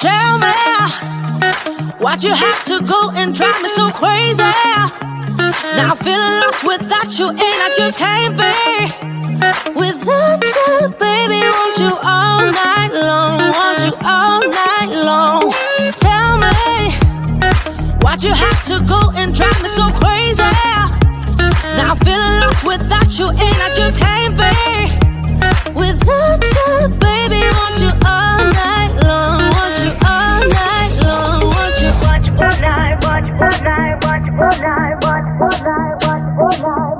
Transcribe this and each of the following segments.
Tell me why'd you have to go and drive me so crazy? Now I'm feeling lost without you, and I just can't be without you, baby. Want you all night long, want you all night long. Tell me why'd you have to go and drive me so crazy? Now I'm feeling lost without you, and I just can't be without you, baby. Want you all night long, want you all night long, want you all night, want you all night, want you all night, want you all night, want you all night, want you all night,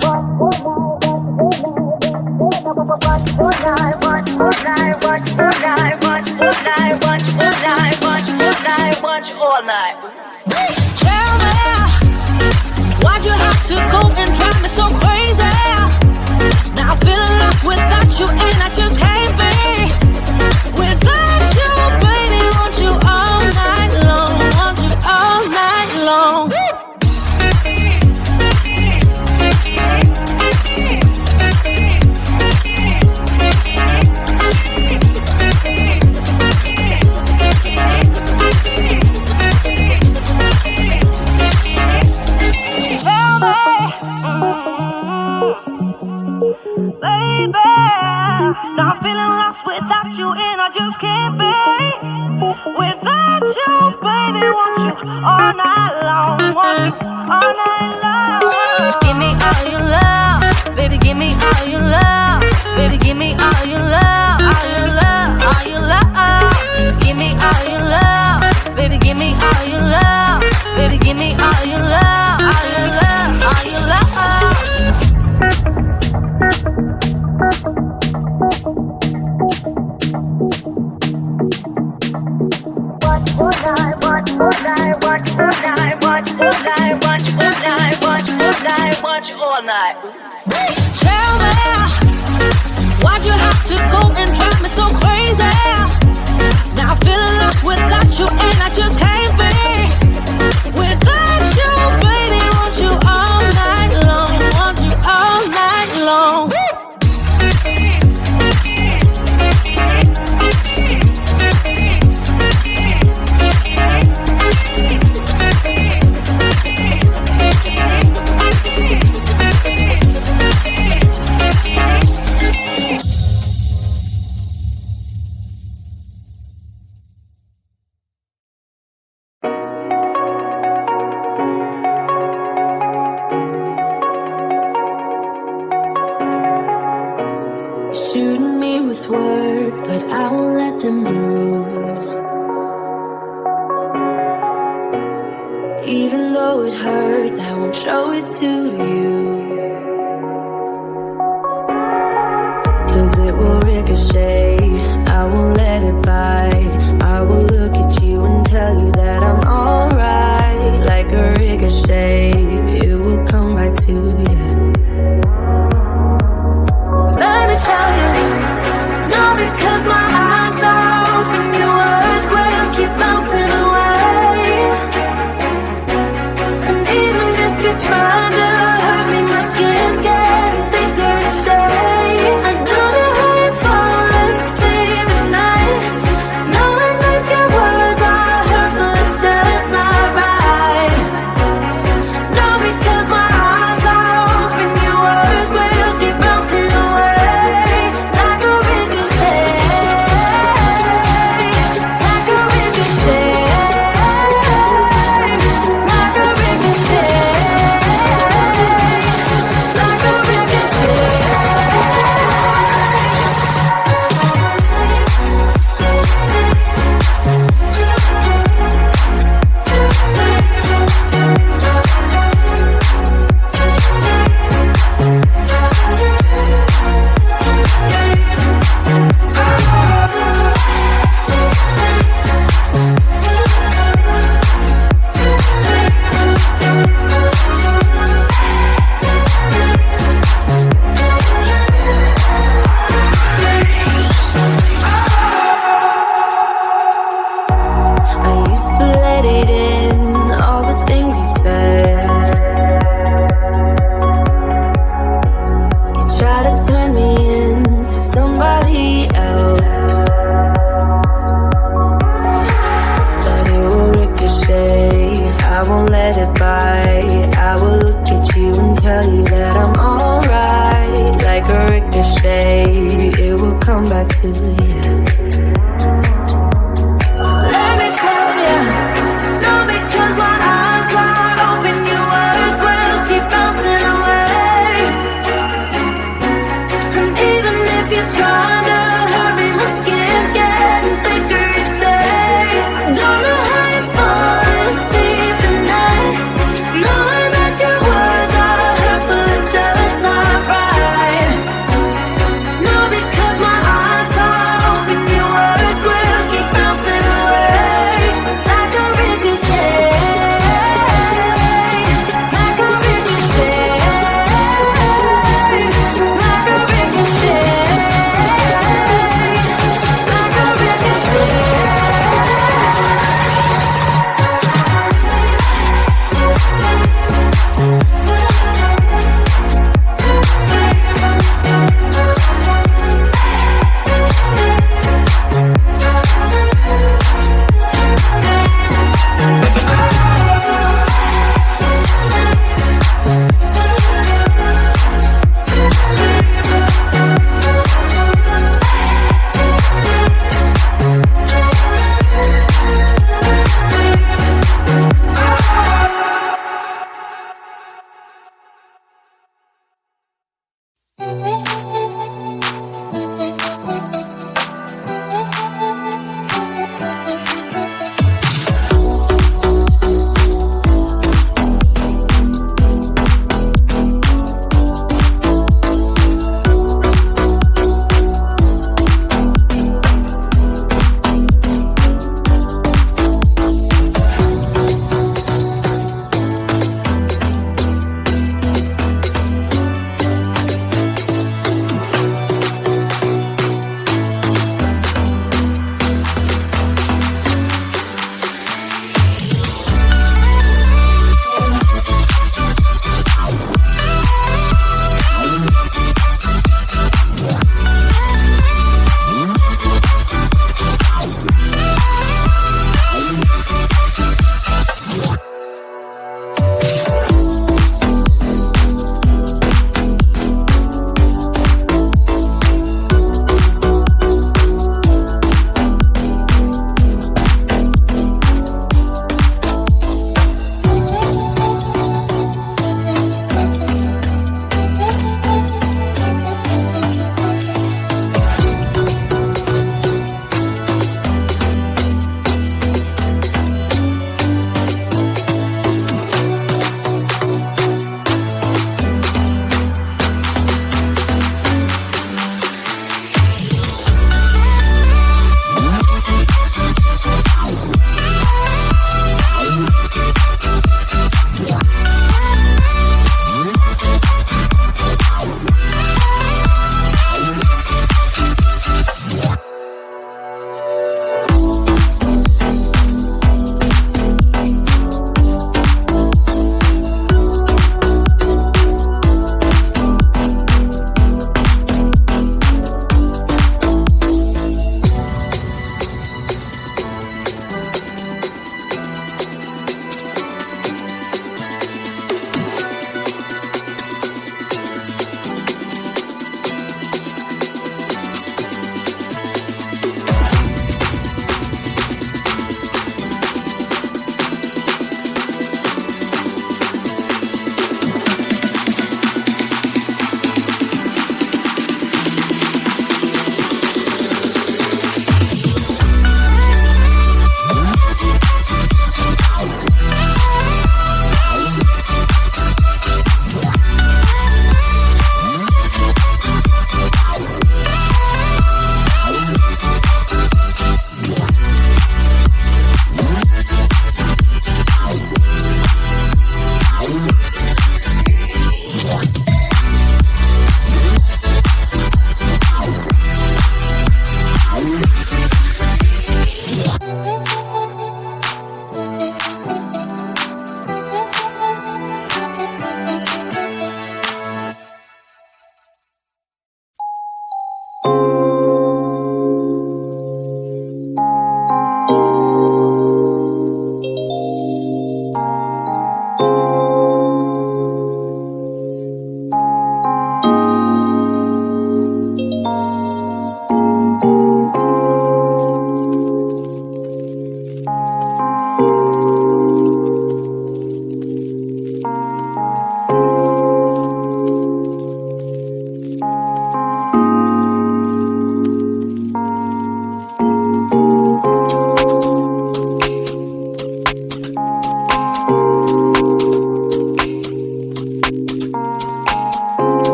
want you all night, want you all night, want you all night, want you all night, want you all night, want you all night. Tell me why'd you have to go and drive me so crazy? Now I'm feeling lost without you, and I just can't be without you, baby. Want you all night long, want you all night long. Baby, now I'm feeling lost without you, and I just can't be without you, baby. Want you all night long, want you all night long. Give me all your love, baby. Give me all your love, baby. Give me all your love, all your love, all your love. Give me all your love, baby. Give me all your love, baby. Give me all your love, all your love, all your love. All night. Tell me why'd you have to go and drive me so crazy? Now I'm feeling lost without you, and I just can't be without you, baby. Want you all night long, want you all night long. Shooting me with words, but I won't let them bruise. Even though it hurts, I won't show it to you. 'Cause it will ricochet, I won't let it bite. I will look at you and tell you that I'm alright. Like a ricochet, it will come right to you. Let me tell you, no, because my eyes are open, your words will keep bouncing away. And even if you try